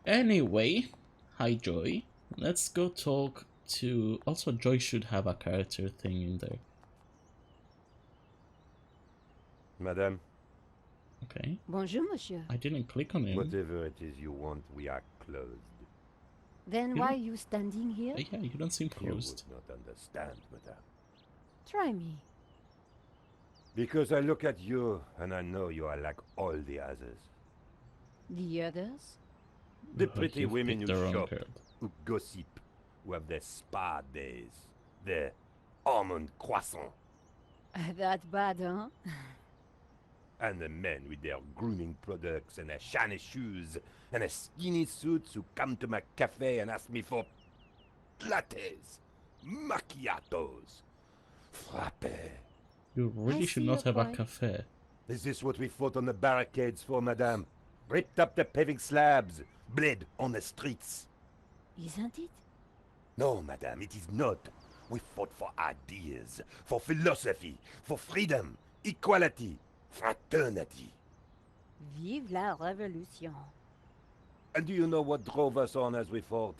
Anyway, hi Joy. Let's go talk to. Also, Joy should have a character thing in there. Madame, Okay. Bonjour, monsieur. I didn't click on him. whatever it is you want, we are closed. Then You why don't- are you standing here? Yeah, you don't seem You would closed. not understand, madame. Try me. Because I look at you and I know you are like all the others. The others? The Like pretty you've women picked who the wrong shop, card. who gossip, who have their spa days, their almond croissant, That bad, huh? and the men with their grooming products and their shiny shoes and their skinny suits who come to my cafe and ask me for lattes, macchiatos, frappe. You really I should see not your have a point. cafe. Is this what we fought on the barricades for, madame? Ripped up the paving slabs, bled on the streets. Isn't it? No, madame, it is not. We fought for ideas, for philosophy, for freedom, equality, fraternity. Vive la révolution. And do you know what drove us on as we fought?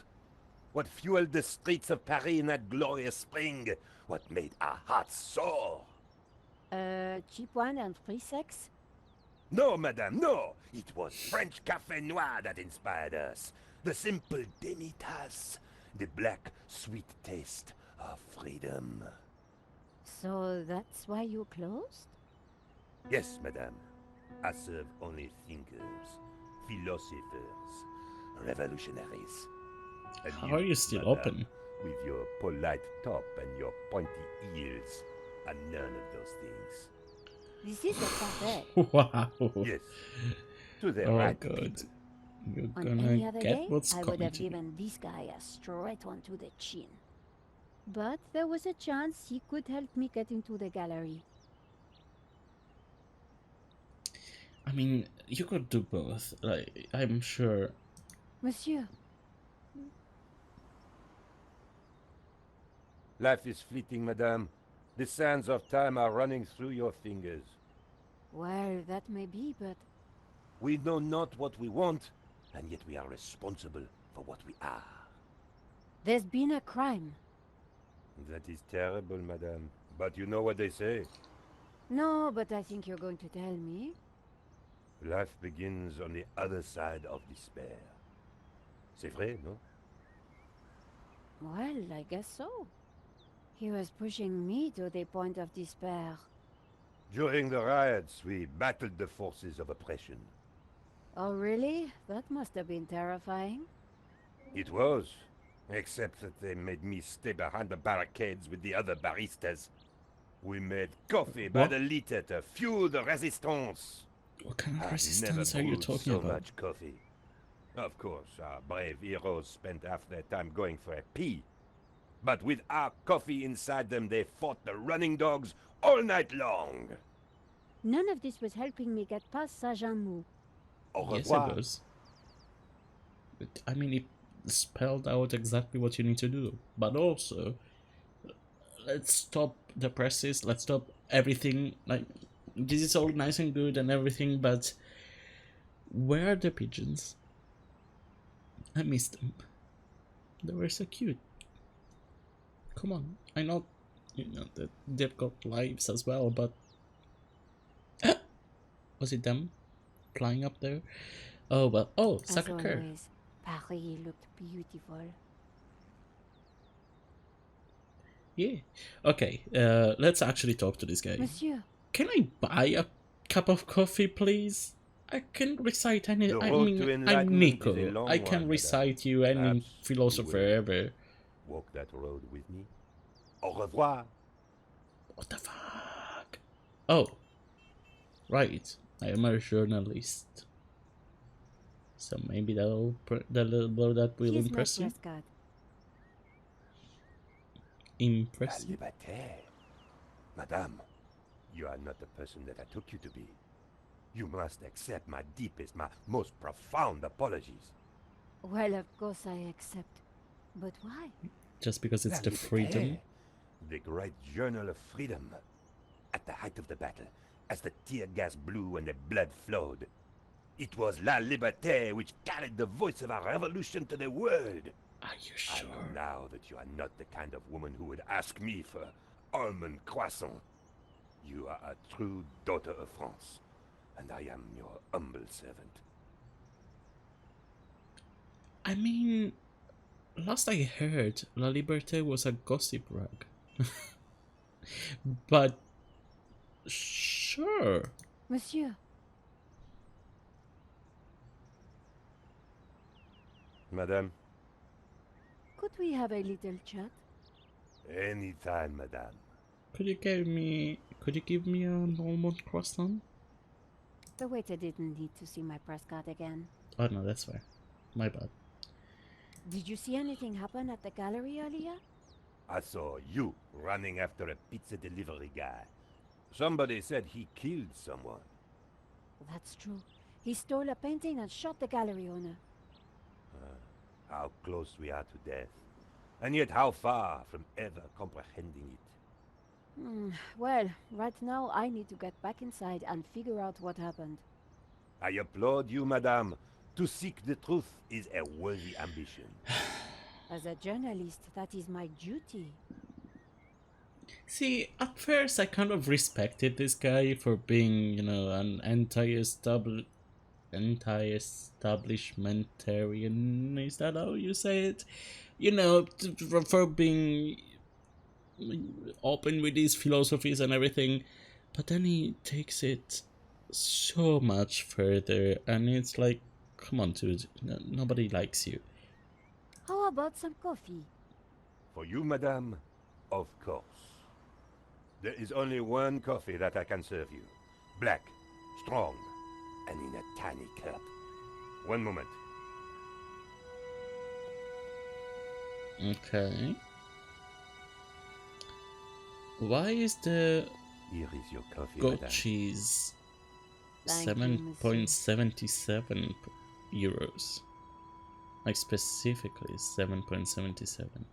What fueled the streets of Paris in that glorious spring? What made our hearts soar? Cheap wine and free sex? No, madame, no! It was French Café Noir that inspired us. The simple demi-tasse. The black, sweet taste of freedom. So that's why you closed? Yes, madame. I serve only thinkers, philosophers, revolutionaries. And How are you still madame, open? With your polite top and your pointy ears, are none of those things. This is a cafe. Wow. Yes, to the Oh right god. people. You're On any gonna other get day, what's I would coming have to you. given this guy a straight one to the chin. But there was a chance he could help me get into the gallery. I mean, you could do both. Like, I'm sure. Monsieur, Life is fleeting, madame. The sands of time are running through your fingers. well, that may be, but We know not what we want, and yet we are responsible for what we are. there's been a crime. That is terrible, madame. But you know what they say. No, but I think you're going to tell me. Life begins on the other side of despair. C'est vrai, no? Well, I guess so. He was pushing me to the point of despair. During the riots, we battled the forces of oppression. Oh, really? That must have been terrifying. It was, except that they made me stay behind the barricades with the other baristas. We made coffee by What? the liter to fuel the resistance. What kind of I've resistance never are you brewed talking so about? much coffee. Of course, our brave heroes spent half their time going for a pee. But with our coffee inside them, they fought the running dogs all night long. None of this was helping me get past Saint-Jean-Mou. Au Yes, revoir. it was. But, I mean, it spelled out exactly what you need to do. But also, let's stop the presses. Let's stop everything. Like, this is all nice and good and everything, but where are the pigeons? I missed them. They were so cute. Come on, I know, that they've got lives as well, but was it them flying up there? Oh well. Oh, As Sacre-Cœur. always, Paris looked beautiful. Yeah. Okay. Let's actually talk to this guy. Monsieur, Can I buy a cup of coffee, please? I can recite any. The I road mean, to I'm enlightenment is a Nico. long I can one, recite you any Perhaps you philosopher will. ever. Walk that road with me. Au revoir. What the fuck? Oh, right. I am a journalist. So maybe that will here's my impress you. press card. Impress La you. liberté. Madame, you are not the person that I took you to be. You must accept my deepest, my most profound apologies. Well, of course I accept. But why? Just because it's La the liberté, freedom. The great journal of freedom. At the height of the battle, as the tear gas blew and the blood flowed, It was La Liberté which carried the voice of our revolution to the world. Are you I know sure? now that you are not the kind of woman who would ask me for almond croissant. You are a true daughter of France, and I am your humble servant. I mean, last I heard, La Liberté was a gossip rag. But sure. Monsieur, Madame? could we have a little chat? Anytime, madame. Could you give me an almond croissant? The waiter didn't need to see my press card again. Oh no, that's fair. My bad. Did you see anything happen at the gallery earlier? I saw you running after a pizza delivery guy. Somebody said he killed someone. That's true. He stole a painting and shot the gallery owner. How close we are to death, and yet how far from ever comprehending it. Well, right now I need to get back inside and figure out what happened. I applaud you, madame. To seek the truth is a worthy ambition. As a journalist, that is my duty. See, at first I kind of respected this guy for being, an anti-establishmentarian. Is that how you say it? For being open with his philosophies and everything. But then he takes it so much further, and it's like, come on, dude, nobody likes you. How about some coffee? For you, madame, of course. There is only one coffee that I can serve you. Black, strong, and in a tiny cup. One moment. Okay. Why is the Here is your coffee, goat madame. cheese Thank you, monsieur. 7.77 euros? Like specifically 7.77.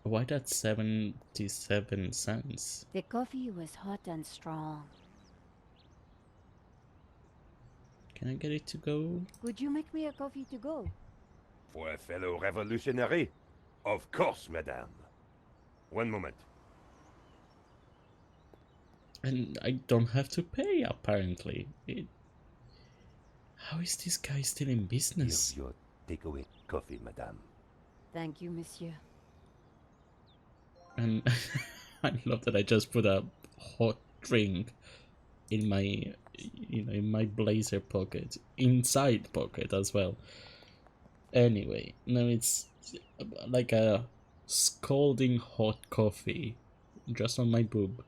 Why that 77 cents? The coffee was hot and strong. Can I get it to go? Could you make me a coffee to go? For a fellow revolutionary? Of course, madame. One moment. And I don't have to pay, apparently. How is this guy still in business? Here's your takeaway coffee, madame. Thank you, monsieur. And I love that I just put a hot drink in my, in my blazer pocket, inside pocket as well. Anyway, no, it's like a scalding hot coffee, just on my boob,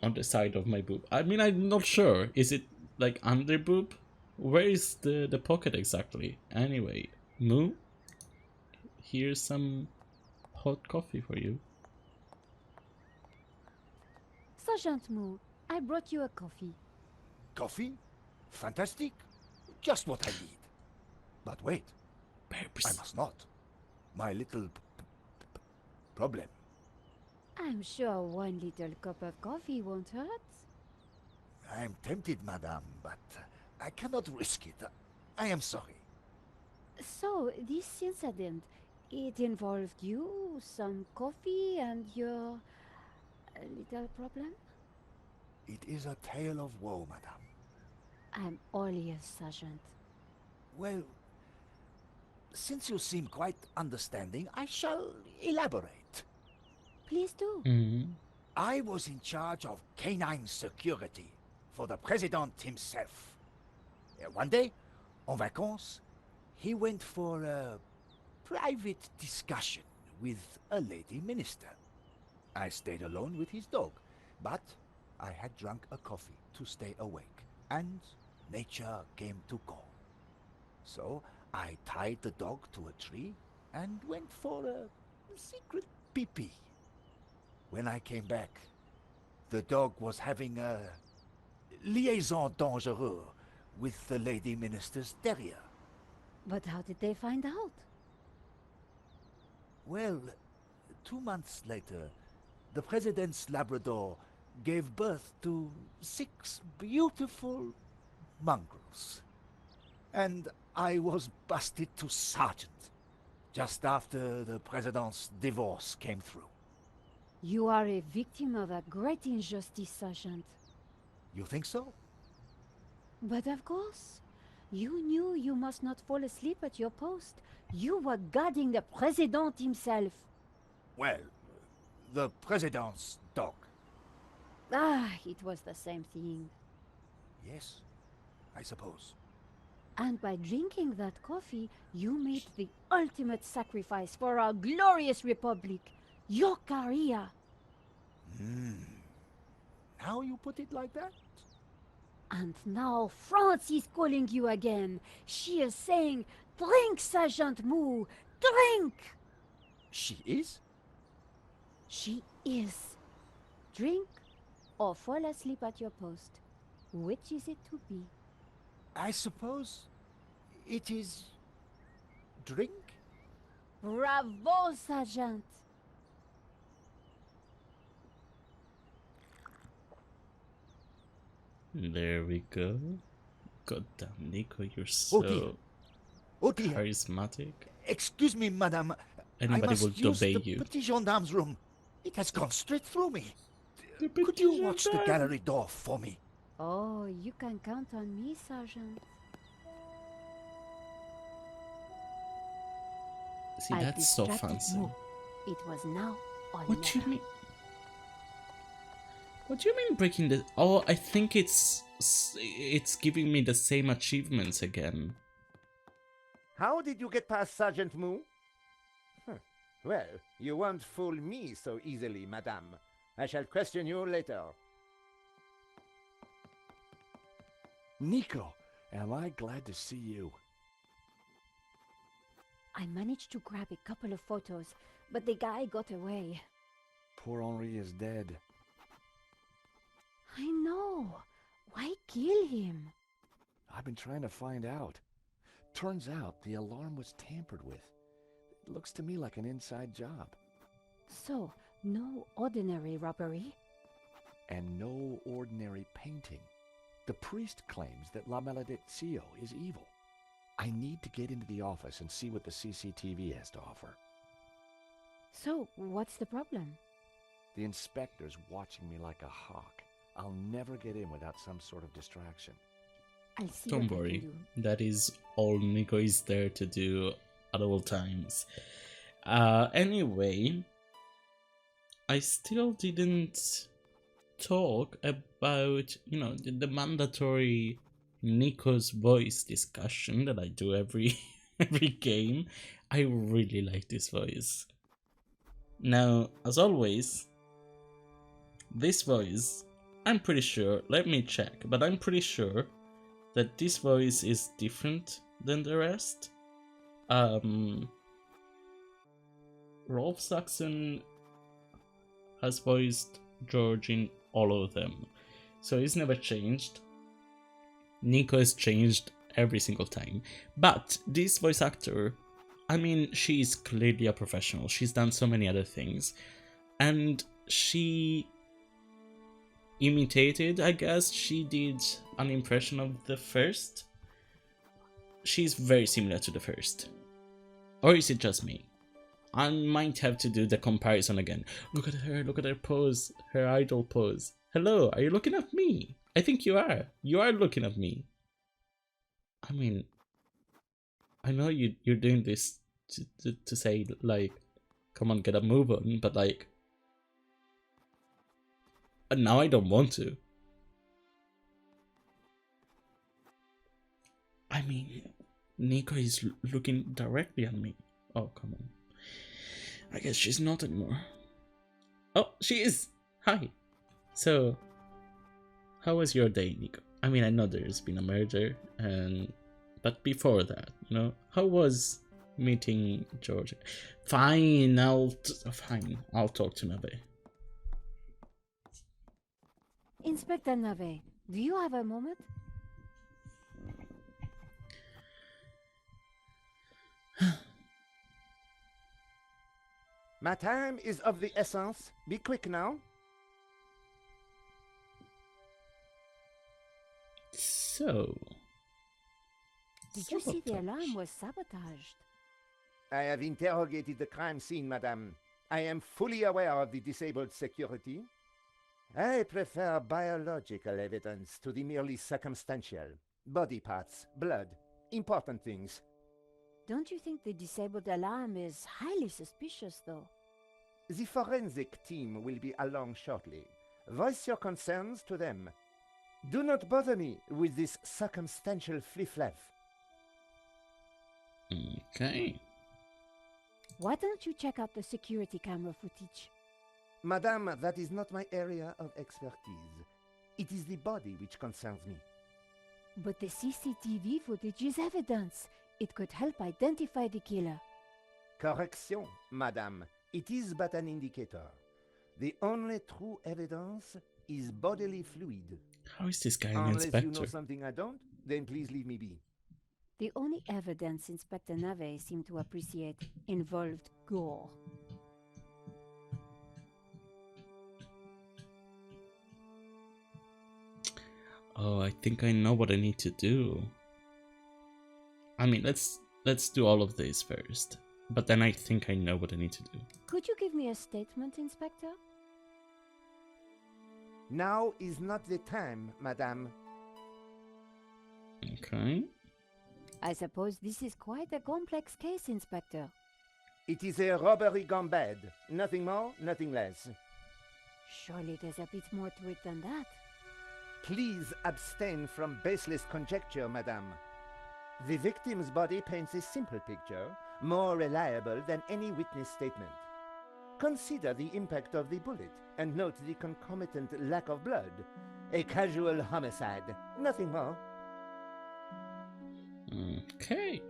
on the side of my boob. I mean, I'm not sure. Is it like under boob? Where is the pocket exactly? Anyway, Moo, here's some hot coffee for you. Sergeant Moo, I brought you a coffee. Coffee? Fantastic. Just what I need. But wait, I must not. My little problem. I'm sure one little cup of coffee won't hurt. I am tempted, madame, but I cannot risk it. I am sorry. So, this incident, it involved you, some coffee, and your little problem? It is a tale of woe, madame. I'm all ears, Sergeant. Well, since you seem quite understanding, I shall elaborate. Please do. Mm-hmm. I was in charge of canine security for the president himself. One day, en vacances, he went for a private discussion with a lady minister. I stayed alone with his dog, but I had drunk a coffee to stay awake, and nature came to call. So I tied the dog to a tree and went for a secret pee-pee. When I came back, the dog was having a liaison dangereuse with the lady minister's terrier. But how did they find out? Well, 2 months later, the president's Labrador gave birth to 6 beautiful mongrels. And I was busted to sergeant just after the president's divorce came through. You are a victim of a great injustice, Sergeant. You think so? But of course, you knew you must not fall asleep at your post. You were guarding the President himself. Well, the president's dog. Ah, it was the same thing. Yes, I suppose. And by drinking that coffee, you made the ultimate sacrifice for our glorious republic, your career. Now you put it like that? And now France is calling you again. She is saying, drink, Sergeant Moo, drink! She is? She is. Drink or fall asleep at your post. Which is it to be? I suppose it is drink? Bravo, Sergeant! There we go. God damn, Nico, you're Oh dear. so Oh dear. charismatic. Excuse me, madame. Anybody I must will use obey the you. petit gendarme's room. It has gone straight through me. The Could petit you watch the gendarme. gallery door for me? Oh, you can count on me, Sergeant. See, I that's so distracted fancy. Moo. It was now or What do you never. mean? What do you mean breaking the? Oh, I think it's giving me the same achievements again. How did you get past Sergeant Moo? Huh. Well, you won't fool me so easily, madame. I shall question you later. Nico, am I glad to see you. I managed to grab a couple of photos, but the guy got away. Poor Henri is dead. I know. Why kill him? I've been trying to find out. Turns out the alarm was tampered with. It looks to me like an inside job. So, no ordinary robbery? And no ordinary painting. The priest claims that La Maledizio is evil. I need to get into the office and see what the CCTV has to offer. So, what's the problem? The inspector's watching me like a hawk. I'll never get in without some sort of distraction. I'll see Don't what I worry, can do. that is all Nico is there to do at all times. Anyway, I still didn't talk about, the mandatory Nico's voice discussion that I do every every game. I really like this voice. Now, as always, this voice, I'm pretty sure, let me check, but I'm pretty sure that this voice is different than the rest. Rolf Saxon has voiced George in all of them, so he's never changed. Nico has changed every single time, but this voice actor, I mean, she's clearly a professional. She's done so many other things, and she imitated, I guess, she did an impression of the first. She's very similar to the first. Or is it just me? I might have to do the comparison again. Look at her pose, her idol pose. Hello, are you looking at me? I think you are. You are looking at me. I mean, I know you're doing this to say, like, come on, get a move on, but like, now I don't want to. I mean, Nico is looking directly at me. Oh, come on. I guess she's not anymore. Oh, she is! Hi! So, how was your day, Nico? I mean, I know there's been a murder, but before that, how was meeting George? Fine, I'll talk to Nabe. Inspector Nave, do you have a moment? My time is of the essence. Be quick now. So. Did you see the sabotage. alarm was sabotaged? I have interrogated the crime scene, madame. I am fully aware of the disabled security. I prefer biological evidence to the merely circumstantial. Body parts, blood, important things. Don't you think the disabled alarm is highly suspicious, though? The forensic team will be along shortly. Voice your concerns to them. Do not bother me with this circumstantial fliff-flaff. Okay. Why don't you check out the security camera footage? Madame, that is not my area of expertise. It is the body which concerns me. But the CCTV footage is evidence. It could help identify the killer. Correction, madame. It is but an indicator. The only true evidence is bodily fluid. How is this guy an Unless you know inspector? something I don't, then please leave me be. The only evidence Inspector Nave seemed to appreciate involved gore. Oh, I think I know what I need to do. I mean, let's do all of this first. But then I think I know what I need to do. Could you give me a statement, Inspector? Now is not the time, madame. Okay. I suppose this is quite a complex case, Inspector. It is a robbery gone bad. Nothing more, nothing less. Surely there's a bit more to it than that. Please abstain from baseless conjecture, madame. The victim's body paints a simple picture, more reliable than any witness statement. Consider the impact of the bullet and note the concomitant lack of blood. A casual homicide, nothing more. Okay.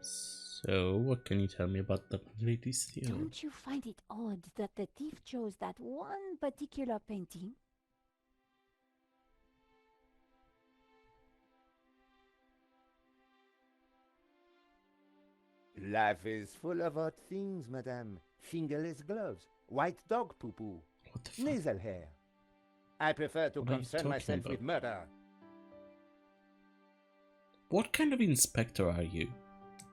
So, what can you tell me about the Lady Seal? Don't you find it odd that the thief chose that one particular painting? Life is full of odd things, madame. Fingerless gloves, white dog poo-poo, What the fuck? nasal hair. I prefer to What are you concern talking myself about? with murder. What kind of inspector are you?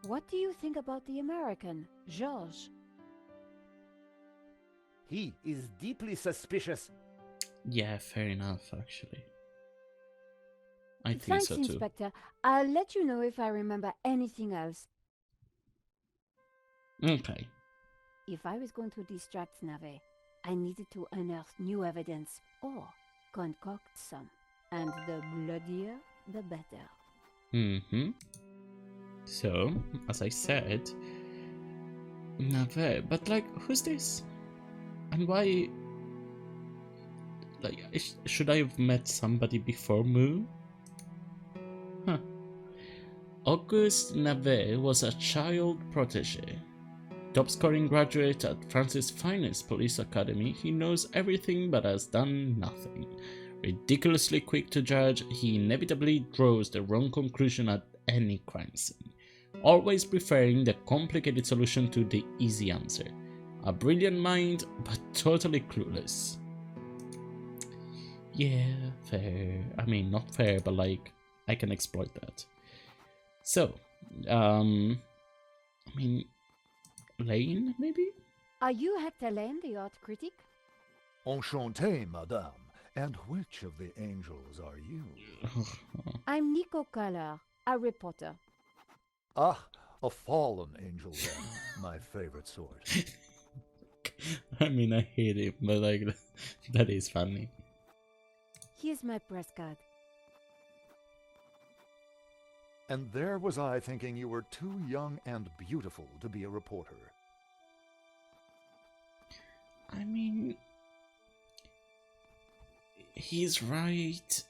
What do you think about the American, Georges? He is deeply suspicious. Yeah, fair enough, actually. I think Thanks, so too. Inspector. I'll let you know if I remember anything else. Okay. If I was going to distract Nave, I needed to unearth new evidence or concoct some. And the bloodier, the better. Mm-hmm. So, as I said, Nave, but like, who's this? And why? Like, should I have met somebody before Moo? Huh. Auguste Nave was a child protege. Top scoring graduate at France's finest police academy, he knows everything but has done nothing. Ridiculously quick to judge, he inevitably draws the wrong conclusion at any crime scene, always preferring the complicated solution to the easy answer. A brilliant mind, but totally clueless. Yeah, fair. I mean, not fair, but like, I can exploit that. So, I mean, Lane, maybe? Are you Hector Lane, the art critic? Enchanté, madame. And which of the angels are you? I'm Nico Collar, a reporter. Ah, a fallen angel then. My favorite sort. I mean, I hate him, but like, that is funny. Here's my press card. And there was I thinking you were too young and beautiful to be a reporter. I mean, he's right,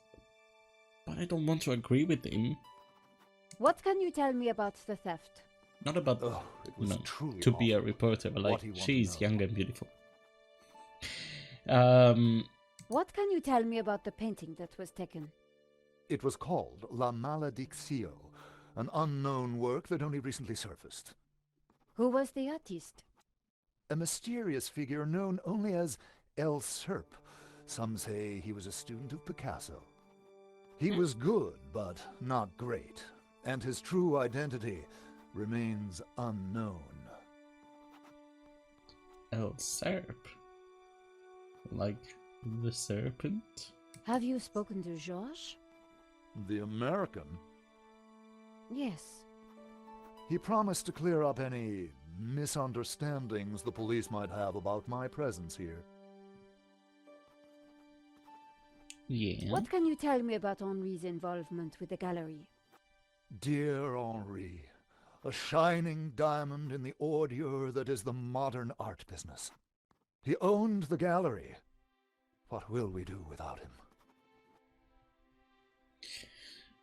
but I don't want to agree with him. What can you tell me about the theft? Not about Oh, it was no, truly to be a awful. reporter, but What like, he wanted she's to know. young and beautiful. What can you tell me about the painting that was taken? It was called La Malediccio, an unknown work that only recently surfaced. Who was the artist? A mysterious figure known only as El Serp. Some say he was a student of Picasso. He was good, but not great, and his true identity remains unknown. El Serp. Like the serpent? Have you spoken to Georges? The American? Yes. He promised to clear up any misunderstandings the police might have about my presence here. Yeah. What can you tell me about Henri's involvement with the gallery? Dear Henri, a shining diamond in the ordure that is the modern art business. He owned the gallery. What will we do without him?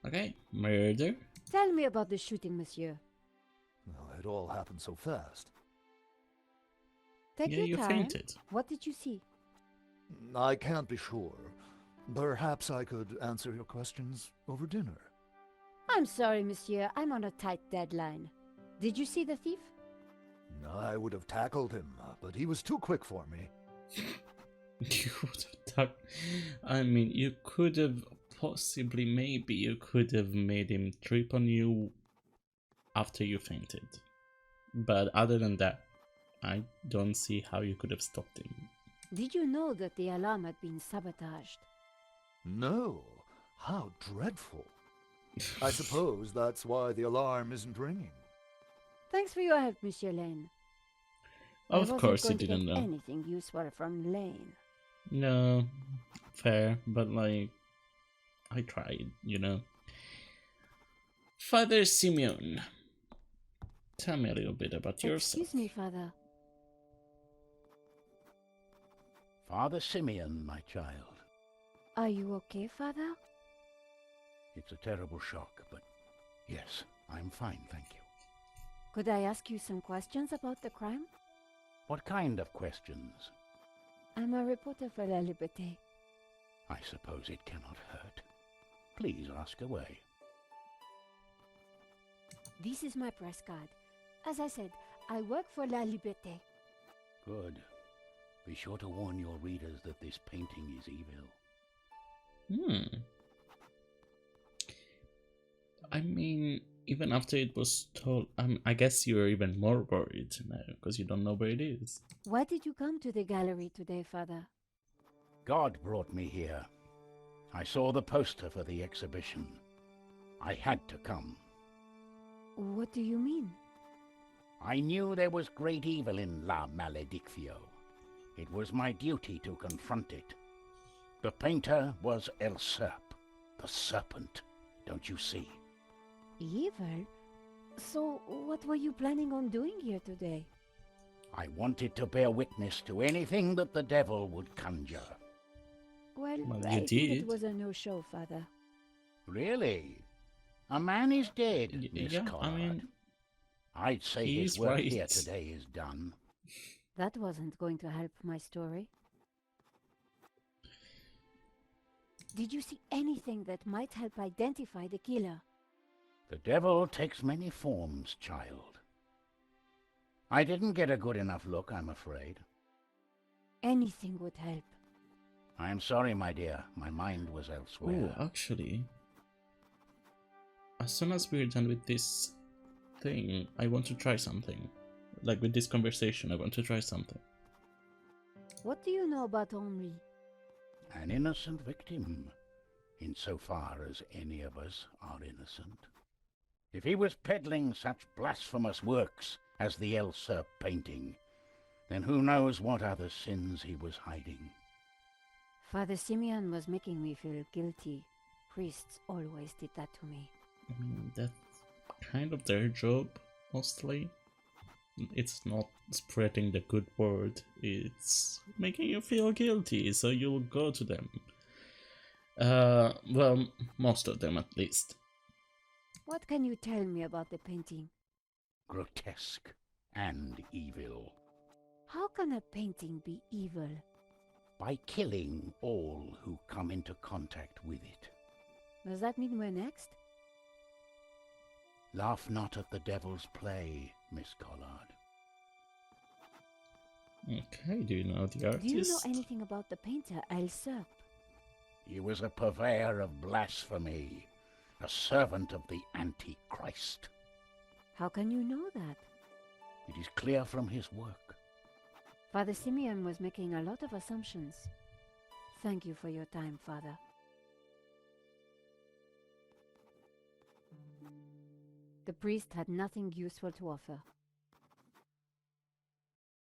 Okay, murder. Tell me about the shooting, monsieur. Well, it all happened so fast. Take Yeah, your you time. fainted. What did you see? I can't be sure. Perhaps I could answer your questions over dinner. I'm sorry, monsieur. I'm on a tight deadline. Did you see the thief? I would have tackled him, but he was too quick for me. You would have done. I mean, you could have possibly, maybe you could have made him trip on you after you fainted. But other than that, I don't see how you could have stopped him. Did you know that the alarm had been sabotaged? No, how dreadful. I suppose that's why the alarm isn't ringing. Thanks for your help, Monsieur Lane. I Of wasn't course you going to didn't get know. anything useful from Lane. No, fair, but like, I tried, you know. Father Simeon, tell me a little bit about yourself. Excuse me, Father. Father Simeon, my child. Are you okay, Father? It's a terrible shock, but yes, I'm fine, thank you. Could I ask you some questions about the crime? What kind of questions? I'm a reporter for La Liberté. I suppose it cannot hurt. Please ask away. This is my press card. As I said, I work for La Liberté. Good. Be sure to warn your readers that this painting is evil. I mean, even after it was told, I guess you're even more worried now because you don't know where it is. Why did you come to the gallery today, Father? God brought me here. I saw the poster for the exhibition. I had to come. What do you mean? I knew there was great evil in La Maledictio. It was my duty to confront it. The painter was El Serp, the Serpent, don't you see? Evil? So, what were you planning on doing here today? I wanted to bear witness to anything that the devil would conjure. Well, Well, I you think did. it was a no-show, Father. Really? A man is dead, Miss Yeah, Collard. I mean, I'd say he's his work right. here today is done. That wasn't going to help my story. Did you see anything that might help identify the killer? The devil takes many forms, child. I didn't get a good enough look, I'm afraid. Anything would help. I'm sorry, my dear. My mind was elsewhere. oh, actually, as soon as we're done with this thing, I want to try something. Like with this conversation, I want to try something. What do you know about Henri? An innocent victim, insofar as any of us are innocent. If he was peddling such blasphemous works as the El Serp painting, then who knows what other sins he was hiding. Father Simeon was making me feel guilty. Priests always did that to me. I mean, that's kind of their job, mostly. It's not spreading the good word, it's making you feel guilty, so you'll go to them. Well, most of them at least. What can you tell me about the painting? Grotesque and evil. How can a painting be evil? By killing all who come into contact with it. Does that mean we're next? Laugh not at the devil's play, Miss Collard. Okay, do you know the artist? Do you know anything about the painter El Serp? He was a purveyor of blasphemy, a servant of the Antichrist. How can you know that? It is clear from his work. Father Simeon was making a lot of assumptions. Thank you for your time, Father. The priest had nothing useful to offer.